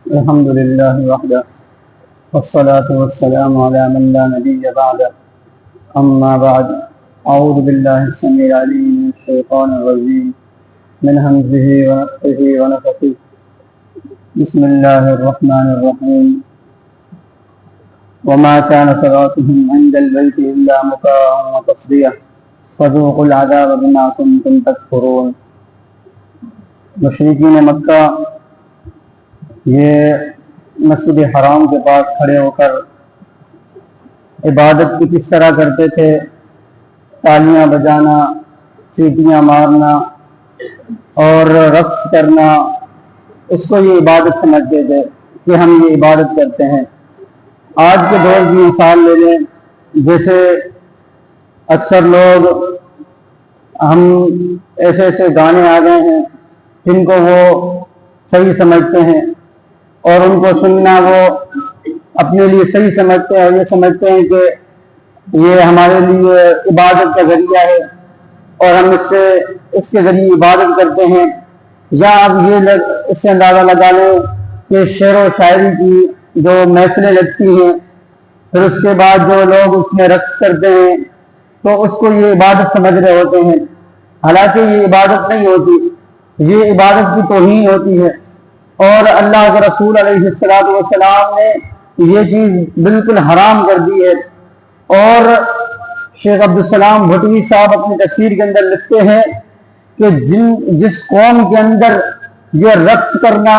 الحمد لله وحده والصلاة والسلام على من لا نبي بعده أما بعد أعوذ بالله السميع العليم من الشيطان الرجيم من همزه ونفخه ونفثه بسم الله الرحمن الرحيم وما كان صلاتهم عند البيت إلا مكاء وتصدية فذوقوا العذاب بما كنتم تكفرون۔ مشرکین مکہ یہ مسجد حرام کے پاس کھڑے ہو کر عبادت کی کس طرح کرتے تھے، تالیاں بجانا، سیٹیاں مارنا اور رقص کرنا، اس کو یہ عبادت سمجھتے تھے کہ ہم یہ عبادت کرتے ہیں۔ آج کے دور کی مثال لے لیں، جیسے اکثر لوگ ہم ایسے گانے آ گئے ہیں جن کو وہ صحیح سمجھتے ہیں اور ان کو سننا وہ اپنے لیے صحیح سمجھتے ہیں، اور یہ سمجھتے ہیں کہ یہ ہمارے لیے عبادت کا ذریعہ ہے اور ہم اس کے ذریعے عبادت کرتے ہیں۔ یا اب یہ اس سے اندازہ لگا لیں کہ شعر و شاعری کی جو محفلیں لگتی ہیں، پھر اس کے بعد جو لوگ اس میں رقص کرتے ہیں تو اس کو یہ عبادت سمجھ رہے ہوتے ہیں، حالانکہ یہ عبادت نہیں ہوتی، یہ عبادت کی توہین ہوتی ہے۔ اور اللہ کے رسول علیہ السلام نے یہ چیز بالکل حرام کر دی ہے۔ اور شیخ عبدالسلام بھٹوی صاحب اپنی تفسیر کے اندر لکھتے ہیں کہ جس قوم کے اندر یہ رقص کرنا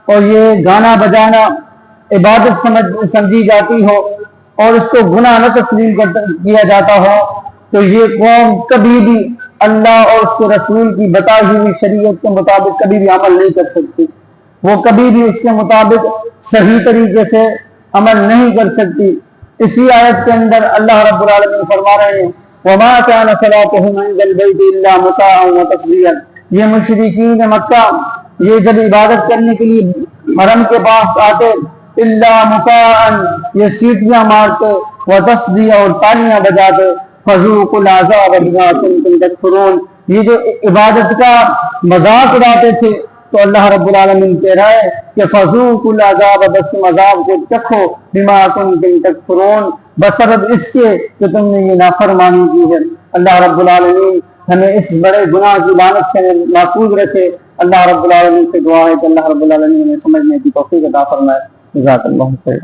اور یہ گانا بجانا عبادت سمجھی جاتی ہو اور اس کو گناہ نہ تسلیم کیا جاتا ہو، تو یہ قوم کبھی بھی اللہ اور اس کے رسول کی بتائی ہوئی شریعت کے مطابق کبھی بھی عمل نہیں کر سکتی، وہ کبھی بھی اس کے مطابق صحیح طریقے سے عمل نہیں کر سکتی۔ اسی آیت کے اندر اللہ رب العالمین فرما رہے ہیں وَمَا كَانَ صَلَاتُهُمْ عِندَ الْبَيْتِ إِلَّا مُكَاءً وَتَصْدِيًّا۔ یہ مشرکین مکہ یہ جب عبادت کرنے کے لیے حرم کے پاس آتے إِلَّا مُكَاءً، یہ سیٹیاں مارتے، وَتَصْدِيًّا اور تالیاں بجاتے، فَذُوقُوا الْعَذَابَ بِمَا كُنتُمْ تَكْفُرُونَ۔ یہ جو عبادت کا مذاق اڑاتے تھے تو اللہ رب العالمین کہہ رہا ہے کہ فَذُوقُوا الْعَذَابَ، بس تم عذاب کو چکھو، بِمَا كُنتُمْ تَكْفُرُونَ، بسبب اس کے کہ تم نے یہ نافرمانی کی ہے۔ اللہ رب العالمین ہمیں اس بڑے گناہ کی لعنت سے محفوظ رکھے۔ اللہ رب العالمین سے دعا ہے کہ اللہ رب العالمین ہمیں سمجھنے کی توفیق عطا فرمائے۔ جزاک اللہ خیر۔